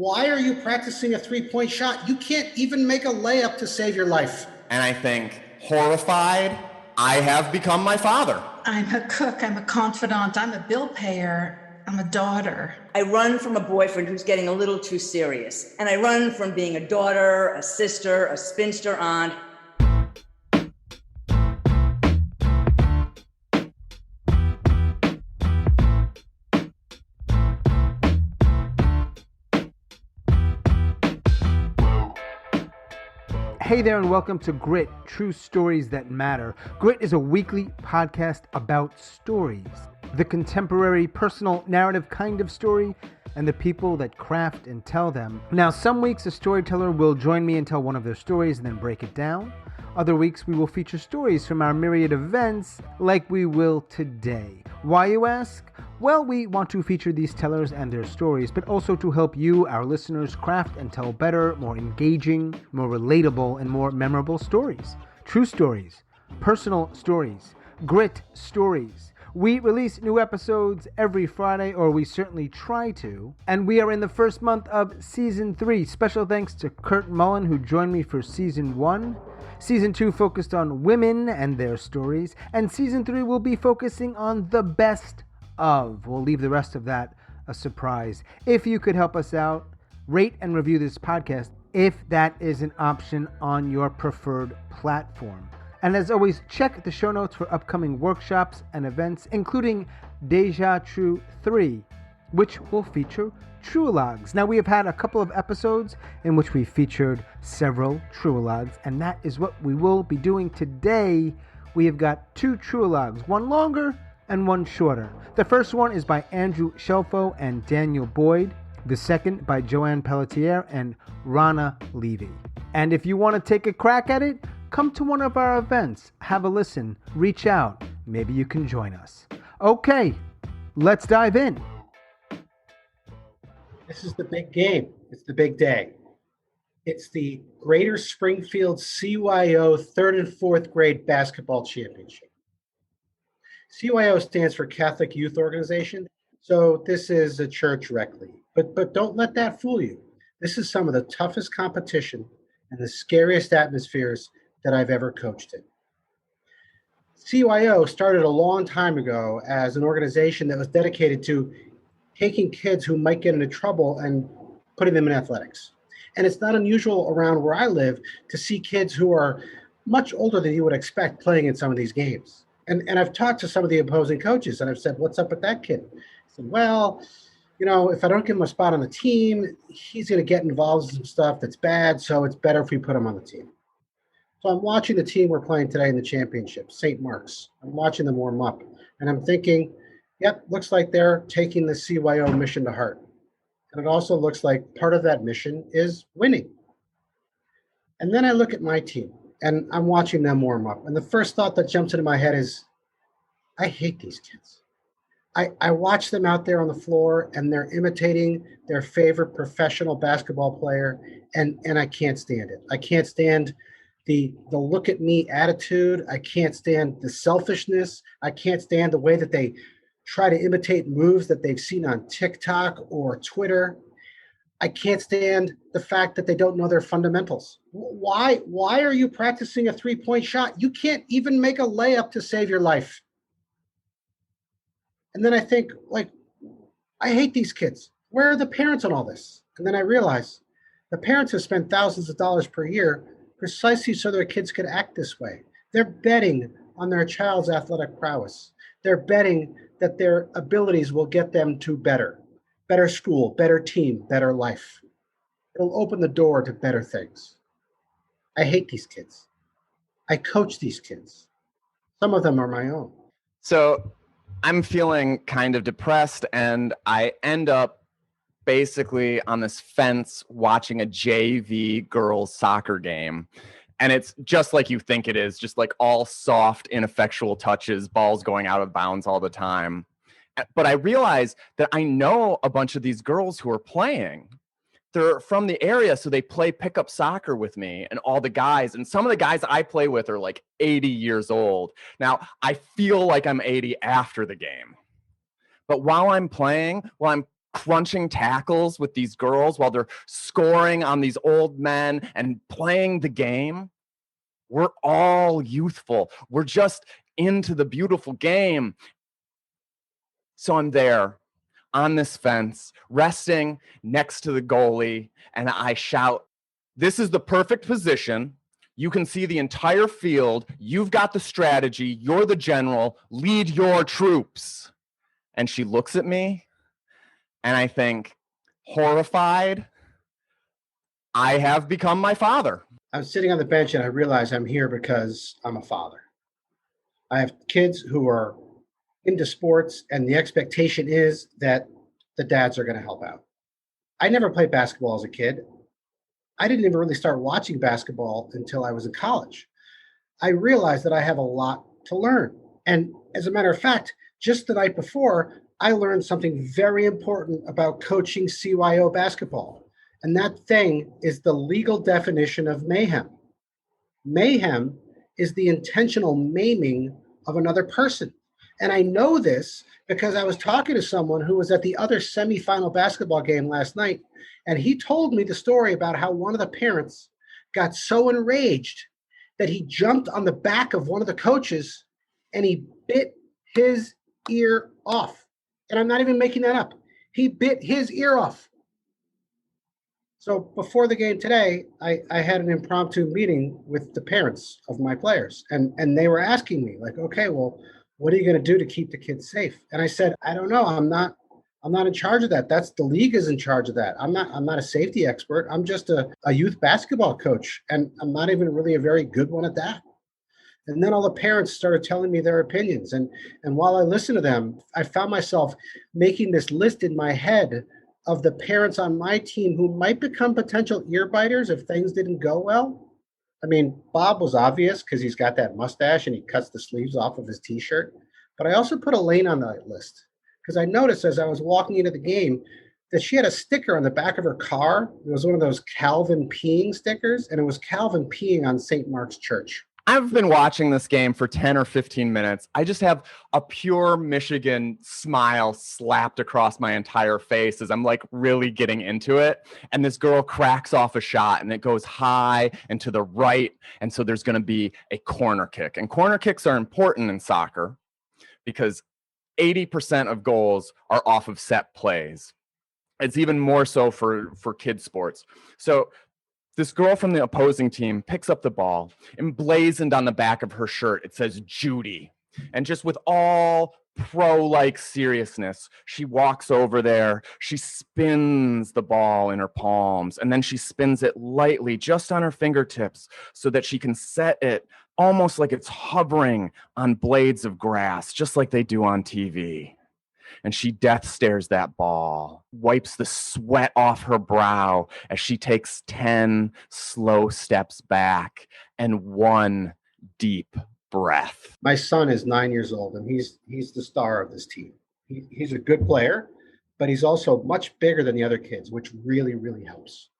Why are you practicing a three-point shot? You can't even make a layup to save your life. And I think, horrified, I have become my father. I'm a cook, I'm a confidant, I'm a bill payer, I'm a daughter. I run from a boyfriend who's getting a little too serious. And I run from being a daughter, a sister, a spinster aunt. Hey there and welcome to Grit, True Stories That Matter. Grit is a weekly podcast about stories, the contemporary, personal, narrative kind of story, and the people that craft and tell them. Now, some weeks a storyteller will join me and tell one of their stories and then break it down. Other weeks we will feature stories from our myriad events like we will today. Why, you ask? Well, we want to feature these tellers and their stories, but also to help you, our listeners, craft and tell better, more engaging, more relatable, and more memorable stories. True stories, personal stories, grit stories. We release new episodes every Friday, or we certainly try to, and we are in the first month of Season 3. Special thanks to Kurt Mullen, who joined me for Season 1. Season 2 focused on women and their stories, and Season 3 will be focusing on the best of. We'll leave the rest of that a surprise. If you could help us out, rate and review this podcast if that is an option on your preferred platform. And as always, check the show notes for upcoming workshops and events, including Deja True 3, which will feature Truelogues. Now, we have had a couple of episodes in which we featured several Truelogues, and that is what we will be doing today. We have got two Truelogues, one longer and one shorter. The first one is by Andrew Shelfo and Daniel Boyd. The second by Johanne Pelletier and Ronna Levy. And if you want to take a crack at it, come to one of our events, have a listen, reach out. Maybe you can join us. Okay, let's dive in. This is the big game. It's the big day. It's the Greater Springfield CYO 3rd and 4th grade basketball championship. CYO stands for Catholic Youth Organization, so this is a church rec league. But don't let that fool you. This is some of the toughest competition and the scariest atmospheres that I've ever coached in. CYO started a long time ago as an organization that was dedicated to taking kids who might get into trouble and putting them in athletics. And it's not unusual around where I live to see kids who are much older than you would expect playing in some of these games. And I've talked to some of the opposing coaches, and I've said, what's up with that kid? I said, well, you know, if I don't give him a spot on the team, he's going to get involved in some stuff that's bad, so it's better if we put him on the team. So I'm watching the team we're playing today in the championship, St. Mark's. I'm watching them warm up, and I'm thinking, yep, looks like they're taking the CYO mission to heart. And it also looks like part of that mission is winning. And then I look at my team, and I'm watching them warm up. And the first thought that jumps into my head is, I hate these kids. I watch them out there on the floor, and they're imitating their favorite professional basketball player, and I can't stand it. I can't stand the look at me attitude. I can't stand the selfishness. I can't stand the way that they try to imitate moves that they've seen on TikTok or Twitter. I can't stand the fact that they don't know their fundamentals. Why are you practicing a three-point shot? You can't even make a layup to save your life. And then I think, like, I hate these kids. Where are the parents on all this? And then I realize the parents have spent thousands of dollars per year precisely so their kids could act this way. They're betting on their child's athletic prowess. They're betting that their abilities will get them to better school, better team, better life. It'll open the door to better things. I hate these kids. I coach these kids. Some of them are my own. So I'm feeling kind of depressed, and I end up basically on this fence watching a JV girls soccer game. And it's just like you think it is, just like all soft, ineffectual touches, balls going out of bounds all the time. But I realize that I know a bunch of these girls who are playing. They're from the area, so they play pickup soccer with me and all the guys. And some of the guys I play with are like 80 years old. Now, I feel like I'm 80 after the game. But while I'm playing, crunching tackles with these girls while they're scoring on these old men and playing the game. We're all youthful. We're just into the beautiful game. So I'm there on this fence, resting next to the goalie, and I shout, "This is the perfect position. You can see the entire field. You've got the strategy. You're the general. Lead your troops." And she looks at me, and I think, horrified, I have become my father. I'm sitting on the bench and I realize I'm here because I'm a father. I have kids who are into sports, and the expectation is that the dads are going to help out. I never played basketball as a kid. I didn't even really start watching basketball until I was in college. I realized that I have a lot to learn. And as a matter of fact, just the night before, I learned something very important about coaching CYO basketball. And that thing is the legal definition of mayhem. Mayhem is the intentional maiming of another person. And I know this because I was talking to someone who was at the other semifinal basketball game last night. And he told me the story about how one of the parents got so enraged that he jumped on the back of one of the coaches and he bit his ear off. And I'm not even making that up. He bit his ear off. So before the game today, I had an impromptu meeting with the parents of my players. And they were asking me, like, okay, well, what are you going to do to keep the kids safe? And I said, I don't know. I'm not in charge of that. That's the league is in charge of that. I'm not a safety expert. I'm just a youth basketball coach. And I'm not even really a very good one at that. And then all the parents started telling me their opinions. And while I listened to them, I found myself making this list in my head of the parents on my team who might become potential ear biters if things didn't go well. I mean, Bob was obvious because he's got that mustache and he cuts the sleeves off of his t-shirt. But I also put Elaine on that list because I noticed as I was walking into the game that she had a sticker on the back of her car. It was one of those Calvin peeing stickers, and it was Calvin peeing on St. Mark's Church. I've been watching this game for 10 or 15 minutes. I just have a pure Michigan smile slapped across my entire face as I'm like really getting into it. And this girl cracks off a shot and it goes high and to the right. And so there's going to be a corner kick. And corner kicks are important in soccer because 80% of goals are off of set plays. It's even more so for kids sports. So this girl from the opposing team picks up the ball, emblazoned on the back of her shirt, it says Judy. And just with all pro-like seriousness, she walks over there, she spins the ball in her palms, and then she spins it lightly just on her fingertips so that she can set it almost like it's hovering on blades of grass, just like they do on TV. And she death stares that ball, wipes the sweat off her brow as she takes 10 slow steps back and one deep breath. My son is 9 years old, and he's the star of this team. He's a good player, but he's also much bigger than the other kids, which really, really helps.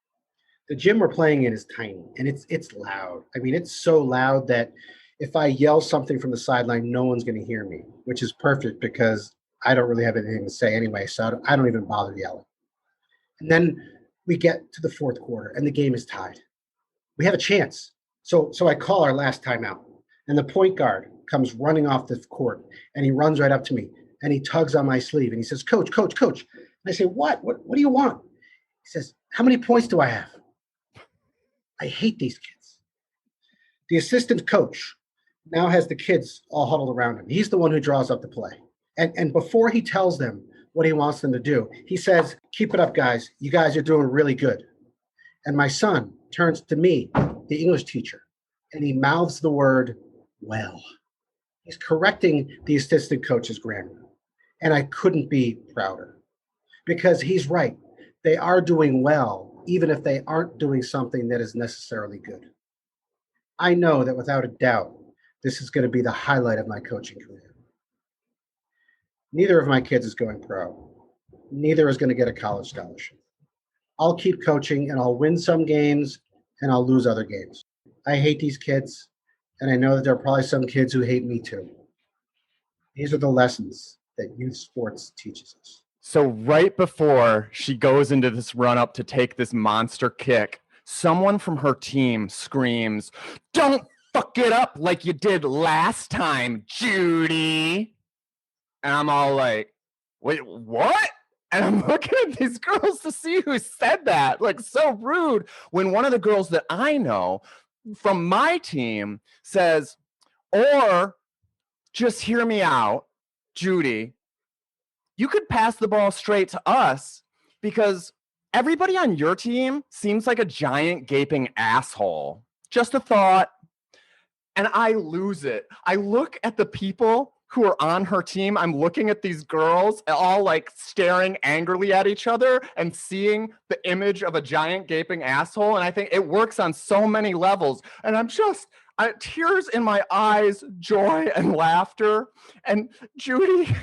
The gym we're playing in is tiny, and it's loud. I mean, it's so loud that if I yell something from the sideline, no one's going to hear me, which is perfect because I don't really have anything to say anyway, so I don't even bother yelling. And then we get to the fourth quarter, and the game is tied. We have a chance. So I call our last timeout, and the point guard comes running off the court, and he runs right up to me, and he tugs on my sleeve, and he says, Coach. And I say, What do you want? He says, how many points do I have? I hate these kids. The assistant coach now has the kids all huddled around him. He's the one who draws up the play. And before he tells them what he wants them to do, he says, keep it up, guys. You guys are doing really good. And my son turns to me, the English teacher, and he mouths the word, well. He's correcting the assistant coach's grammar. And I couldn't be prouder because he's right. They are doing well, even if they aren't doing something that is necessarily good. I know that without a doubt, this is going to be the highlight of my coaching career. Neither of my kids is going pro. Neither is going to get a college scholarship. I'll keep coaching and I'll win some games and I'll lose other games. I hate these kids, and I know that there are probably some kids who hate me too. These are the lessons that youth sports teaches us. So right before she goes into this run up to take this monster kick, someone from her team screams, "Don't fuck it up like you did last time, Judy." And I'm all like, "Wait, what?" And I'm looking at these girls to see who said that. Like, so rude. When one of the girls that I know from my team says, "Or just hear me out, Judy, you could pass the ball straight to us because everybody on your team seems like a giant gaping asshole. Just a thought." And I lose it. I look at the people who are on her team. I'm looking at these girls all like staring angrily at each other and seeing the image of a giant gaping asshole. And I think it works on so many levels. And I'm just, tears in my eyes, joy and laughter. And Judy,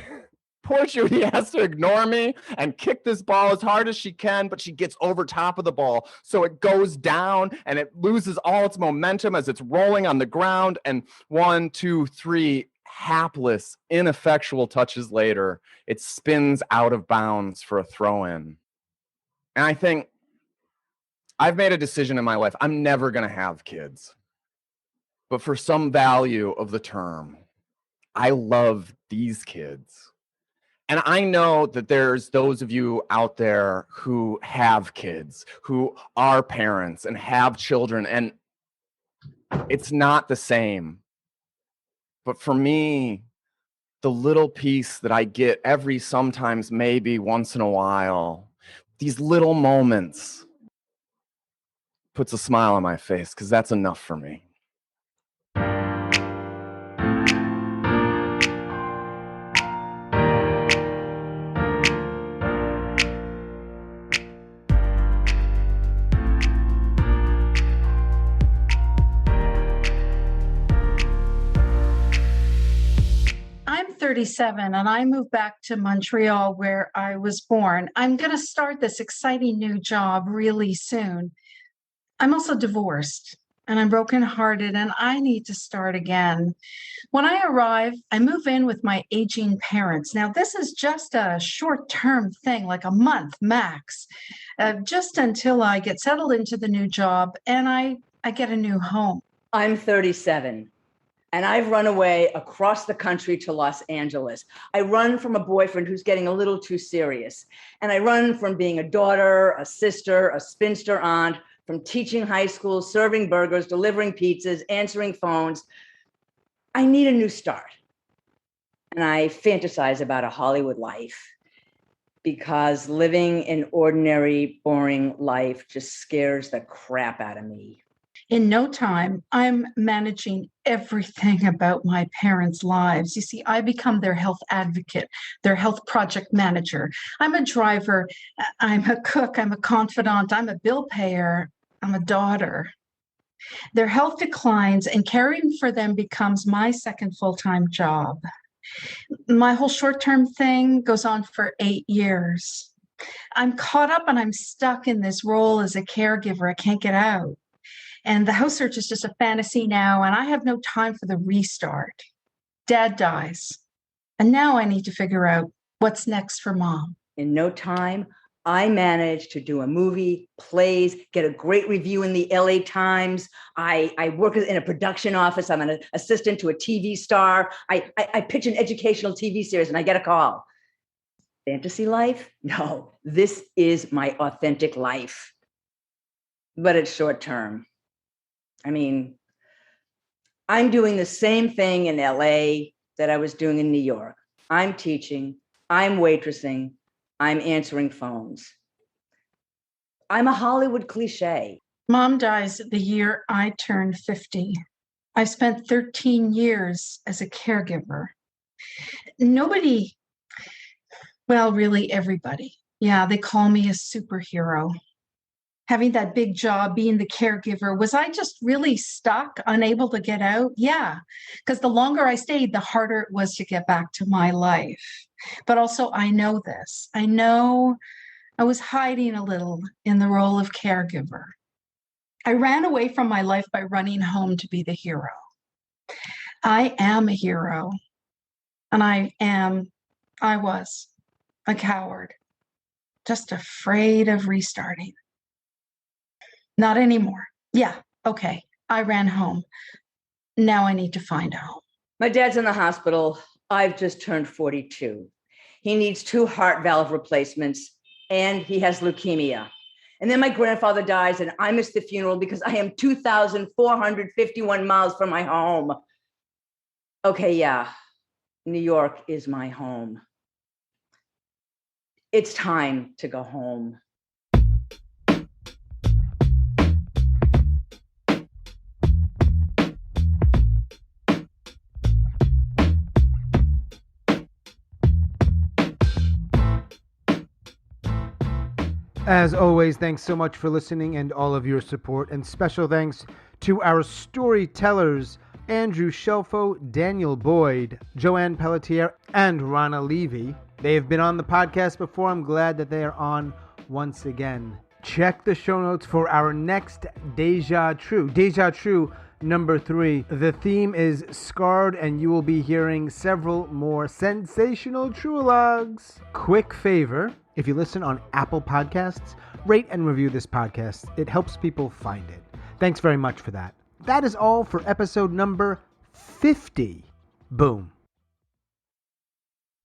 poor Judy has to ignore me and kick this ball as hard as she can, but she gets over top of the ball. So it goes down and it loses all its momentum as it's rolling on the ground. And 1, 2, 3 hapless, ineffectual touches later, it spins out of bounds for a throw in. And I think I've made a decision in my life. I'm never going to have kids. But for some value of the term, I love these kids. And I know that there's those of you out there who have kids, who are parents and have children, and it's not the same. But for me, the little piece that I get every sometimes, maybe once in a while, these little moments puts a smile on my face because that's enough for me. I'm 37 and I moved back to Montreal where I was born. I'm going to start this exciting new job really soon. I'm also divorced and I'm brokenhearted and I need to start again. When I arrive, I move in with my aging parents. Now, this is just a short-term thing, like a month max, just until I get settled into the new job and I get a new home. I'm 37. And I've run away across the country to Los Angeles. I run from a boyfriend who's getting a little too serious. And I run from being a daughter, a sister, a spinster aunt, from teaching high school, serving burgers, delivering pizzas, answering phones. I need a new start. And I fantasize about a Hollywood life because living an ordinary, boring life just scares the crap out of me. In no time, I'm managing everything about my parents' lives. You see, I become their health advocate, their health project manager. I'm a driver, I'm a cook, I'm a confidant, I'm a bill payer, I'm a daughter. Their health declines and caring for them becomes my second full-time job. My whole short-term thing goes on for 8 years. I'm caught up and I'm stuck in this role as a caregiver. I can't get out. And the house search is just a fantasy now, and I have no time for the restart. Dad dies. And now I need to figure out what's next for Mom. In no time, I managed to do a movie, plays, get a great review in the LA Times. I work in a production office. I'm an assistant to a TV star. I pitch an educational TV series and I get a call. Fantasy life? No, this is my authentic life. But it's short term. I mean, I'm doing the same thing in LA that I was doing in New York. I'm teaching, I'm waitressing, I'm answering phones. I'm a Hollywood cliche. Mom dies the year I turn 50. I've spent 13 years as a caregiver. Nobody, well, really everybody. Yeah, they call me a superhero. Having that big job, being the caregiver, was I just really stuck, unable to get out? Yeah, because the longer I stayed, the harder it was to get back to my life. But also, I know this. I know I was hiding a little in the role of caregiver. I ran away from my life by running home to be the hero. I am a hero. And I was a coward, just afraid of restarting. Not anymore. Yeah, okay. I ran home. Now I need to find a home. My dad's in the hospital. I've just turned 42. He needs 2 heart valve replacements, and he has leukemia. And then my grandfather dies, and I miss the funeral because I am 2,451 miles from my home. Okay, yeah, New York is my home. It's time to go home. As always, thanks so much for listening and all of your support. And special thanks to our storytellers, Andrew Shelfo, Daniel Boyd, Johanne Pelletier, and Ronna Levy. They have been on the podcast before. I'm glad that they are on once again. Check the show notes for our next Deja True. Deja True number 3. The theme is Scarred, and you will be hearing several more sensational Truelogues. Quick favor, if you listen on Apple Podcasts, rate and review this podcast. It helps people find it. Thanks very much for that. That is all for episode number 50. Boom.